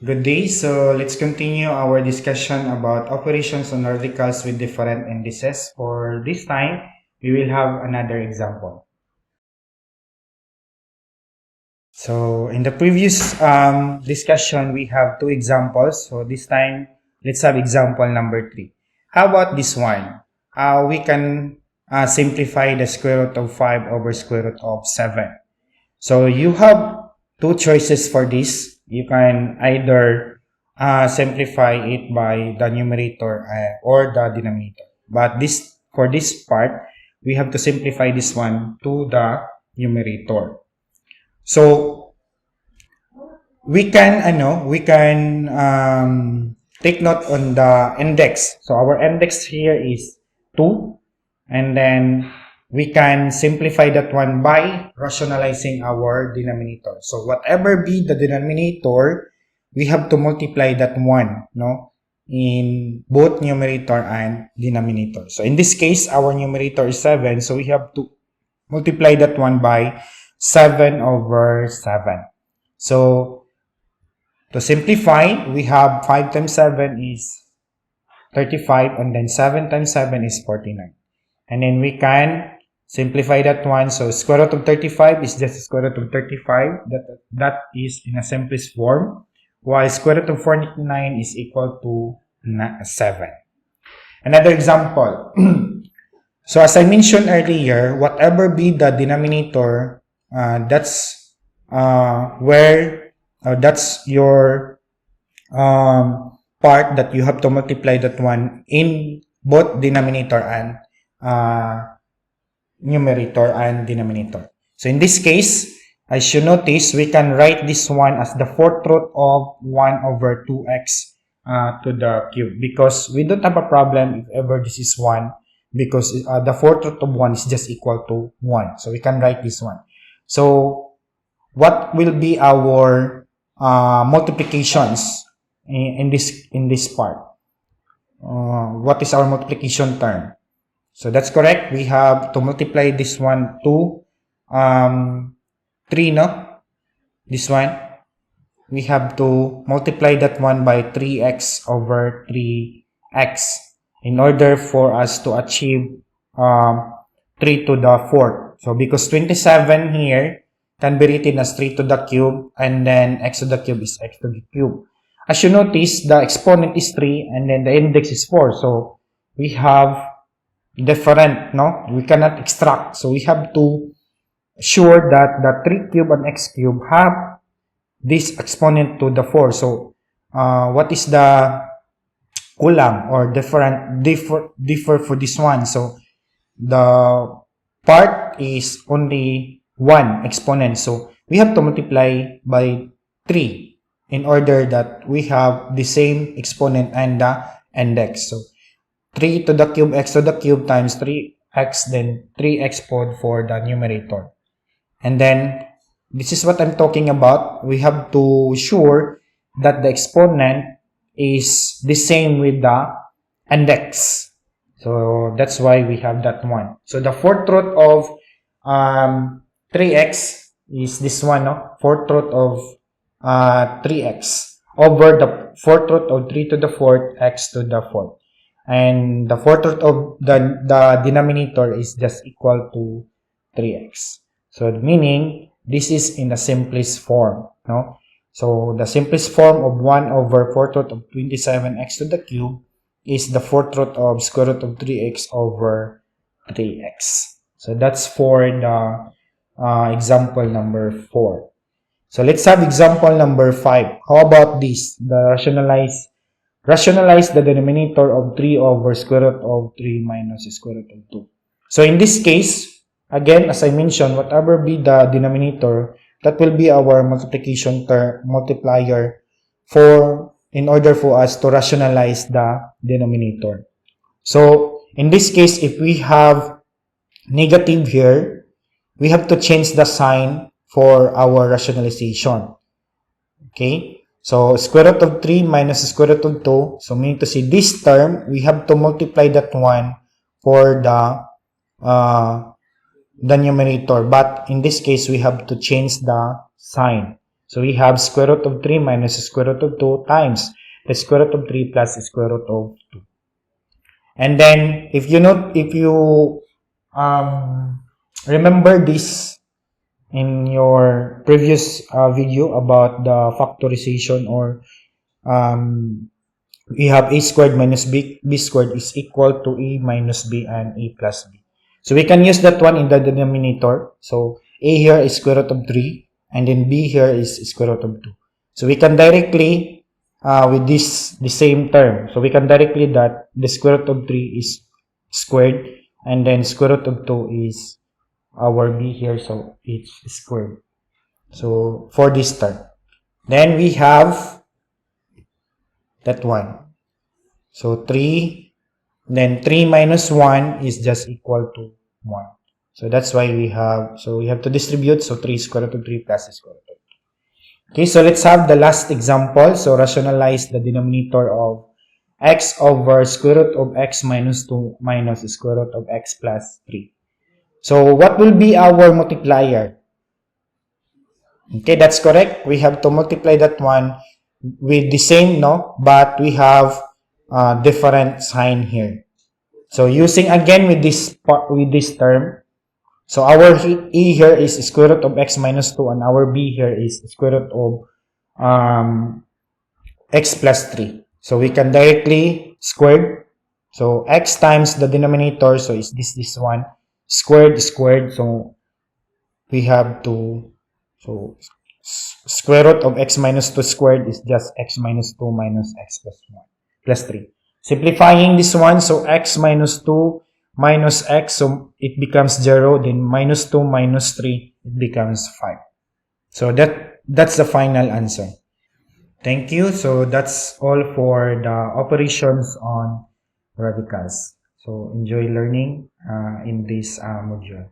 Good day. So let's continue our discussion about operations on radicals with different indices. For this time, we will have another example. So in the previous discussion, we have two examples. So this time, let's have example number 3. How about this one? We can simplify the square root of 5 over square root of 7. So you have two choices for this. You can either simplify it by the numerator or the denominator. But for this part, we have to simplify this one to the numerator. So we can take note on the index. So our index here is 2, and then we can simplify that one by rationalizing our denominator. So whatever be the denominator, we have to multiply that one, in both numerator and denominator. So in this case, our numerator is 7, so we have to multiply that one by 7 over 7. So to simplify, we have 5 times 7 is 35, and then 7 times 7 is 49. And then we can simplify that one. So square root of 35 is just square root of 35. That is in a simplest form. While square root of 49 is equal to 7. Another example. So as I mentioned earlier, whatever be the denominator, that's your part that you have to multiply that one in both denominator and numerator and denominator. So in this case, as you notice, we can write this one as the fourth root of 1 over 2x to the cube, because we don't have a problem if ever this is 1, because the fourth root of 1 is just equal to 1. So we can write this one. So what will be our multiplications in this part? What is our multiplication term? So that's correct. We have to multiply this one to 3, no? This one. We have to multiply that one by 3x over 3x in order for us to achieve 3 to the 4th. So because 27 here can be written as 3 to the cube, and then x to the cube is x to the cube. As you notice, the exponent is 3 and then the index is 4. So we have different, no? We cannot extract. So we have to sure that the 3 cube and x cube have this exponent to the 4. So what is the column or differ for this one? So the part is only 1 exponent. So we have to multiply by 3 in order that we have the same exponent and the index. So 3 to the cube x to the cube times 3x, then 3x pod for the numerator. And then this is what I'm talking about. We have to sure that the exponent is the same with the index. So that's why we have that one. So the fourth root of 3x is this one, no? Fourth root of 3x over the fourth root of 3 to the 4th x to the 4th. And the fourth root of the denominator is just equal to 3x. So meaning this is in the simplest form, no? So the simplest form of 1 over fourth root of 27x to the cube is the fourth root of square root of 3x over 3x. So that's for the example number 4. So let's have example number 5. How about this? The rationalize the denominator of 3 over square root of 3 minus square root of 2. So in this case, again, as I mentioned, whatever be the denominator, that will be our multiplication multiplier in order for us to rationalize the denominator. So in this case, if we have negative here, we have to change the sign for our rationalization. Okay? So square root of 3 minus square root of 2. So meaning to say this term, we have to multiply that one for the numerator. But in this case, we have to change the sign. So we have square root of 3 minus square root of 2 times the square root of 3 plus square root of 2. And then if you remember this in your previous video about the factorization, or we have a squared minus b squared is equal to a minus b and a plus b. So we can use that one in the denominator. So a here is square root of 3 and then b here is square root of 2. So we can directly with the same term. So we can directly that the square root of 3 is squared and then square root of 2 is our b here, so it's squared. So for this term, then we have that one. So 3, then 3 minus 1 is just equal to 1. So that's why we have to distribute. So 3 square root of 3 plus square root of 2. Okay, so let's have the last example. So rationalize the denominator of x over square root of x minus 2 minus square root of x plus 3. So what will be our multiplier? Okay, that's correct. We have to multiply that one with the same, no? But we have different sign here. So using again with this term, so our e here is square root of x minus 2 and our b here is square root of x plus 3. So we can directly square. So x times the denominator, so is this one, squared. So we have to, so square root of x minus 2 squared is just x minus 2 minus x plus 1 plus 3. Simplifying this one, so x minus 2 minus x, so it becomes 0, then minus 2 minus 3, it becomes 5. So that's the final answer. Thank you. So that's all for the operations on radicals. So enjoy learning in this module.